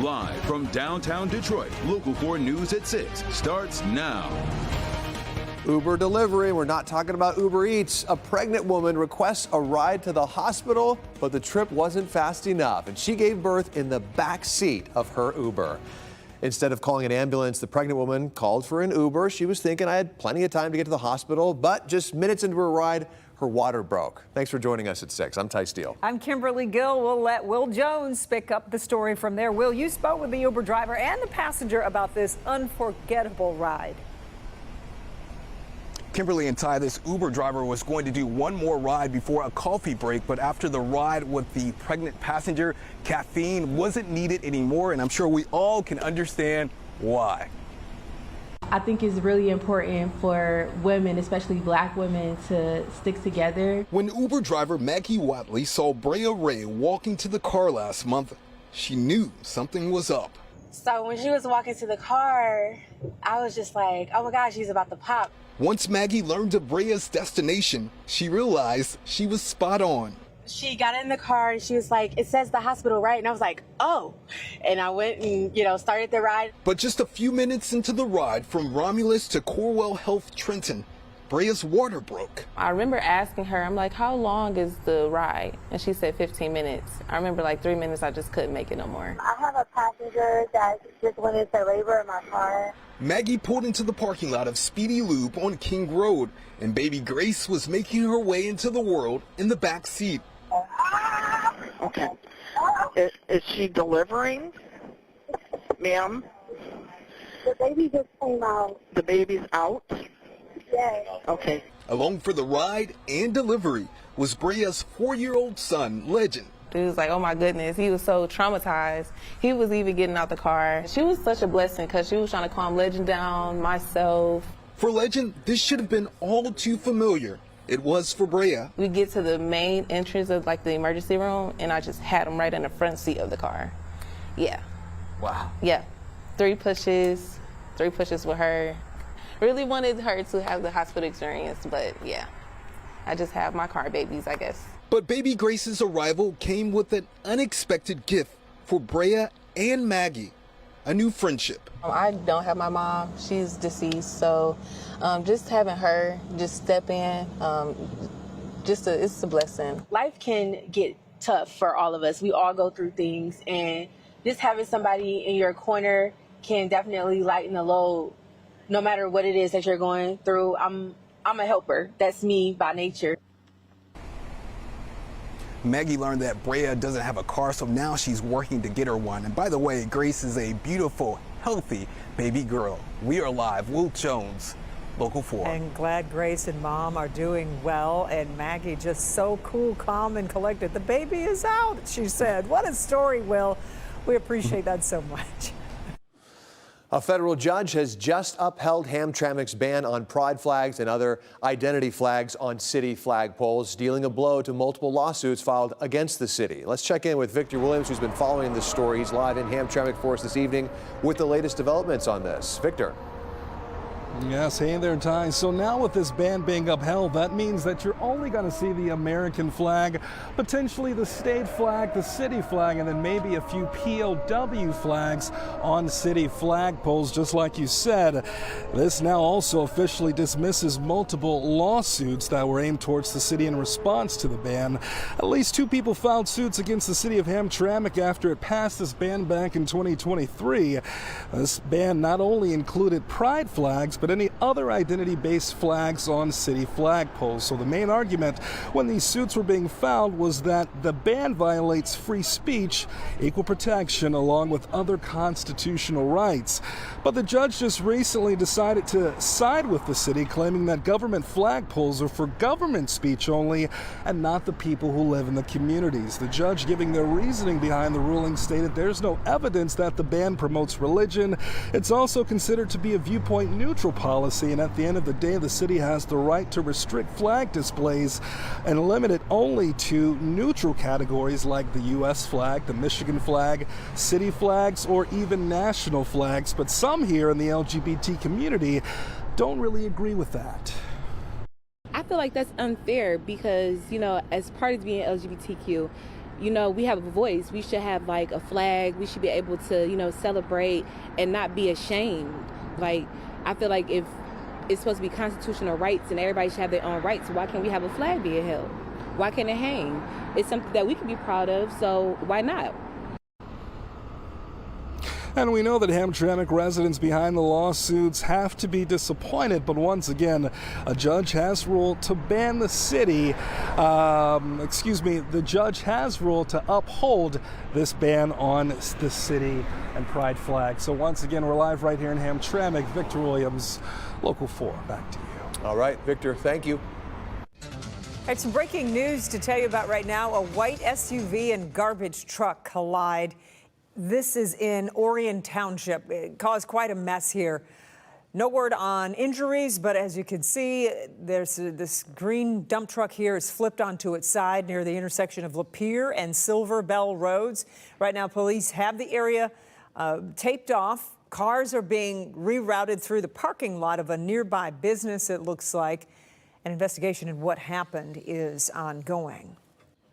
Live from downtown Detroit, Local 4 News at 6 starts now. Uber delivery. We're not talking about Uber Eats. A pregnant woman requests a ride to the hospital, but the trip wasn't fast enough, and she gave birth in the back seat of her Uber. Instead of calling an ambulance, the pregnant woman called for an Uber. She was thinking, I had plenty of time to get to the hospital, but just minutes into her ride, her water broke. Thanks for joining us at 6. I'm Ty Steele. I'm Kimberly Gill. We'll let Will Jones pick up the story from there. Will, you spoke with the Uber driver and the passenger about this unforgettable ride. Kimberly and Ty, this Uber driver was going to do one more ride before a coffee break, but after the ride with the pregnant passenger, caffeine wasn't needed anymore, and I'm sure we all can understand why. I think it's really important for women, especially black women, to stick together. When Uber driver Maggie Watley saw Brea Ray walking to the car last month, she knew something was up. So when she was walking to the car, I was just like, oh my gosh, she's about to pop. Once Maggie learned of Brea's destination, she realized she was spot on. She got in the car and she was like, it says the hospital, right? And I was like, oh. And I went and, started the ride. But just a few minutes into the ride from Romulus to Corwell Health Trenton, Brea's water broke. I remember asking her, I'm like, how long is the ride? And she said 15 minutes. I remember like 3 minutes, I just couldn't make it no more. I have a passenger that just went into labor in my car. Maggie pulled into the parking lot of Speedy Lube on King Road, and baby Grace was making her way into the world in the back seat. Okay. Is she delivering, ma'am? The baby just came out. The baby's out? Yes. Okay. Along for the ride and delivery was Brea's 4-year-old son, Legend. He was like, oh my goodness, he was so traumatized. He was even getting out the car. She was such a blessing because she was trying to calm Legend down, myself. For Legend, this should have been all too familiar. It was for Brea. We get to the main entrance of like the emergency room, and I just had him right in the front seat of the car. Yeah. Wow. Yeah. 3 pushes with her. Really wanted her to have the hospital experience, but yeah. I just have my car babies, I guess. But baby Grace's arrival came with an unexpected gift for Brea and Maggie, a new friendship. I don't have my mom. She's deceased, so just having her just step in, it's a blessing. Life can get tough for all of us. We all go through things, and just having somebody in your corner can definitely lighten the load, no matter what it is that you're going through. I'm a helper. That's me by nature. Maggie learned that Brea doesn't have a car, so now she's working to get her one. And by the way, Grace is a beautiful, healthy baby girl. We are live. Will Jones, Local 4. And glad Grace and Mom are doing well, and Maggie just so cool, calm, and collected. The baby is out, she said. What a story, Will. We appreciate that so much. A federal judge has just upheld Hamtramck's ban on pride flags and other identity flags on city flagpoles, dealing a blow to multiple lawsuits filed against the city. Let's check in with Victor Williams, who's been following this story. He's live in Hamtramck for us this evening with the latest developments on this. Victor. Yes, hey there, Ty. So now with this ban being upheld, that means that you're only going to see the American flag, potentially the state flag, the city flag, and then maybe a few POW flags on city flagpoles, just like you said. This now also officially dismisses multiple lawsuits that were aimed towards the city in response to the ban. At least 2 people filed suits against the city of Hamtramck after it passed this ban back in 2023. This ban not only included pride flags, but any other identity-based flags on city flagpoles. So the main argument when these suits were being filed was that the ban violates free speech, equal protection, along with other constitutional rights. But the judge just recently decided to side with the city, claiming that government flagpoles are for government speech only and not the people who live in the communities. The judge, giving their reasoning behind the ruling, stated there's no evidence that the ban promotes religion. It's also considered to be a viewpoint neutral policy, and at the end of the day, the city has the right to restrict flag displays and limit it only to neutral categories like the U.S. flag, the Michigan flag, city flags, or even national flags. But some here in the LGBT community don't really agree with that. I feel like that's unfair because, as part of being LGBTQ, you know, we have a voice. We should have like a flag. We should be able to, you know, celebrate and not be ashamed. Like, I feel like if it's supposed to be constitutional rights and everybody should have their own rights, why can't we have a flag being held? Why can't it hang? It's something that we can be proud of, so why not? And we know that Hamtramck residents behind the lawsuits have to be disappointed, but once again, a judge has ruled to ban the city. The judge has ruled to uphold this ban on the city and pride flag. So once again, we're live right here in Hamtramck. Victor Williams, Local 4, back to you. All right, Victor, thank you. All right, some breaking news to tell you about right now. A white SUV and garbage truck collide. This is in Orion Township. It caused quite a mess here. No word on injuries, but as you can see, there's this green dump truck here is flipped onto its side near the intersection of Lapeer and Silver Bell Roads. Right now, police have the area taped off. Cars are being rerouted through the parking lot of a nearby business, it looks like. An investigation into what happened is ongoing.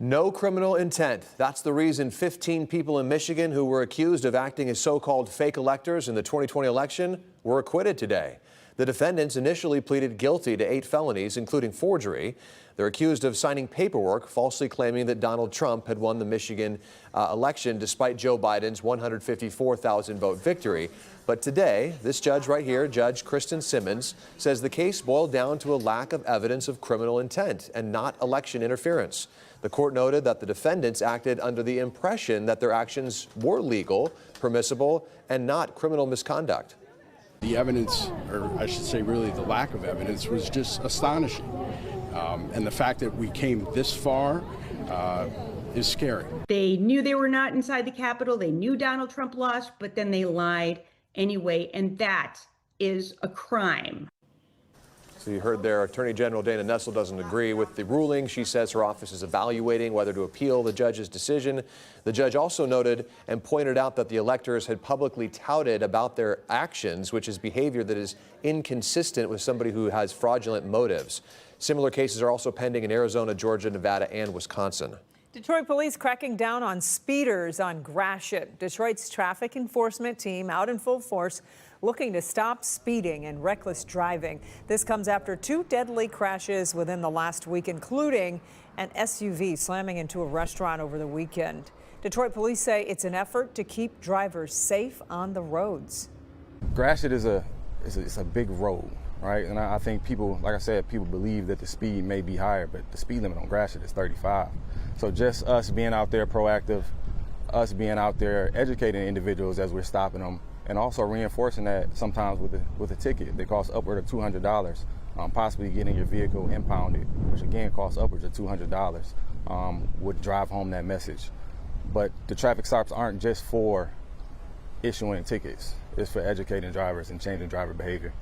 No criminal intent. That's the reason 15 people in Michigan who were accused of acting as so-called fake electors in the 2020 election were acquitted today. The defendants initially pleaded guilty to 8 felonies, including forgery. They're accused of signing paperwork falsely claiming that Donald Trump had won the Michigan election despite Joe Biden's 154,000 vote victory. But today, this judge right here, Judge Kristen Simmons, says the case boiled down to a lack of evidence of criminal intent and not election interference. The court noted that the defendants acted under the impression that their actions were legal, permissible, and not criminal misconduct. The evidence, or I should say really the lack of evidence, was just astonishing. And the fact that we came this far is scary. They knew they were not inside the Capitol. They knew Donald Trump lost, but then they lied anyway. And that is a crime. So you heard there, Attorney General Dana Nessel doesn't agree with the ruling. She says her office is evaluating whether to appeal the judge's decision. The judge also noted and pointed out that the electors had publicly touted about their actions, which is behavior that is inconsistent with somebody who has fraudulent motives. Similar cases are also pending in Arizona, Georgia, Nevada, and Wisconsin. Detroit police cracking down on speeders on Gratiot. Detroit's traffic enforcement team out in full force looking to stop speeding and reckless driving. This comes after 2 deadly crashes within the last week, including an SUV slamming into a restaurant over the weekend. Detroit police say it's an effort to keep drivers safe on the roads. Gratiot is a big road, right? And I think people, like I said, people believe that the speed may be higher, but the speed limit on Gratiot is 35. So just us being out there proactive, us being out there educating individuals as we're stopping them, and also reinforcing that sometimes with a ticket that costs upward of $200, possibly getting your vehicle impounded, which again costs upwards of $200, would drive home that message. But the traffic stops aren't just for issuing tickets. It's for educating drivers and changing driver behavior.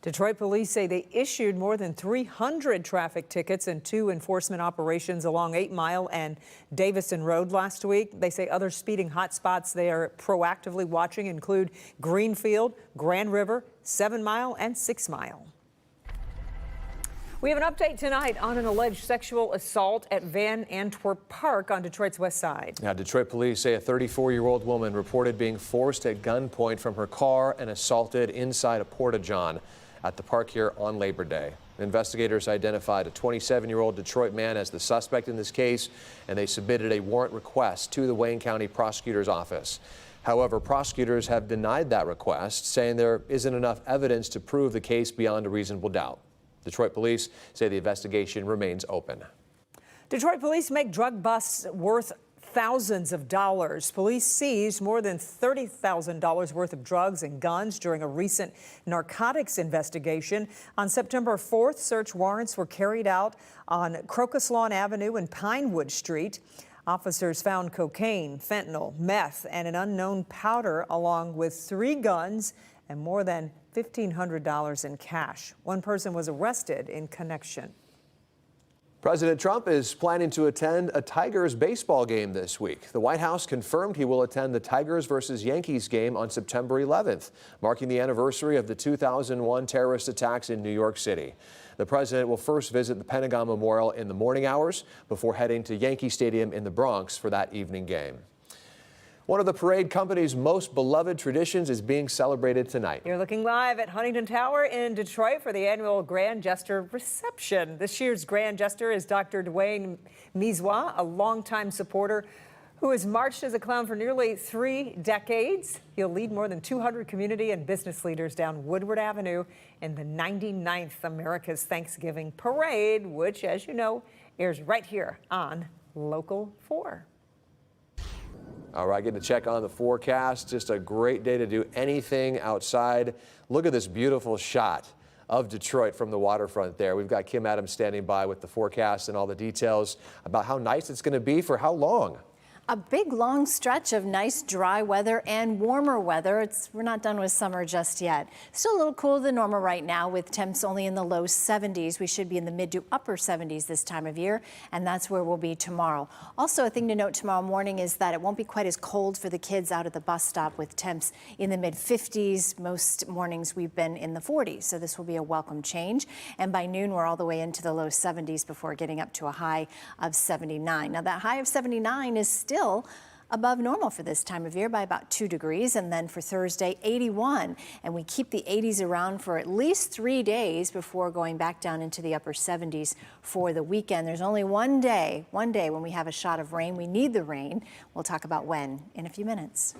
Detroit police say they issued more than 300 traffic tickets and 2 enforcement operations along 8 Mile and Davison Road last week. They say other speeding hotspots they are proactively watching include Greenfield, Grand River, 7 Mile, and 6 Mile. We have an update tonight on an alleged sexual assault at Van Antwerp Park on Detroit's west side. Now, Detroit police say a 34-year-old woman reported being forced at gunpoint from her car and assaulted inside a porta-john at the park here on Labor Day. Investigators identified a 27-year-old Detroit man as the suspect in this case, and they submitted a warrant request to the Wayne County Prosecutor's Office. However, prosecutors have denied that request, saying there isn't enough evidence to prove the case beyond a reasonable doubt. Detroit police say the investigation remains open. Detroit police make drug busts worth thousands of dollars. Police seized more than $30,000 worth of drugs and guns during a recent narcotics investigation. On September 4th, search warrants were carried out on Crocus Lawn Avenue and Pinewood Street. Officers found cocaine, fentanyl, meth, and an unknown powder, along with 3 guns and more than $1,500 in cash. One person was arrested in connection. President Trump is planning to attend a Tigers baseball game this week. The White House confirmed he will attend the Tigers versus Yankees game on September 11th, marking the anniversary of the 2001 terrorist attacks in New York City. The president will first visit the Pentagon Memorial in the morning hours before heading to Yankee Stadium in the Bronx for that evening game. One of the parade company's most beloved traditions is being celebrated tonight. You're looking live at Huntington Tower in Detroit for the annual Grand Jester reception. This year's Grand Jester is Dr. Dwayne Mizois, a longtime supporter who has marched as a clown for nearly 3 decades. He'll lead more than 200 community and business leaders down Woodward Avenue in the 99th America's Thanksgiving Parade, which, as you know, airs right here on Local 4. All right, getting to check on the forecast. Just a great day to do anything outside. Look at this beautiful shot of Detroit from the waterfront there. We've got Kim Adams standing by with the forecast and all the details about how nice it's going to be for how long. A big, long stretch of nice, dry weather and warmer weather. We're not done with summer just yet. Still a little cooler than normal right now with temps only in the low 70s. We should be in the mid to upper 70s this time of year, and that's where we'll be tomorrow. Also, a thing to note tomorrow morning is that it won't be quite as cold for the kids out at the bus stop with temps in the mid 50s. Most mornings we've been in the 40s, so this will be a welcome change. And by noon, we're all the way into the low 70s before getting up to a high of 79. Now, that high of 79 is still above normal for this time of year by about 2 degrees. And then for Thursday, 81. And we keep the 80s around for at least 3 days before going back down into the upper 70s for the weekend. There's only one day when we have a shot of rain. We need the rain. We'll talk about when in a few minutes.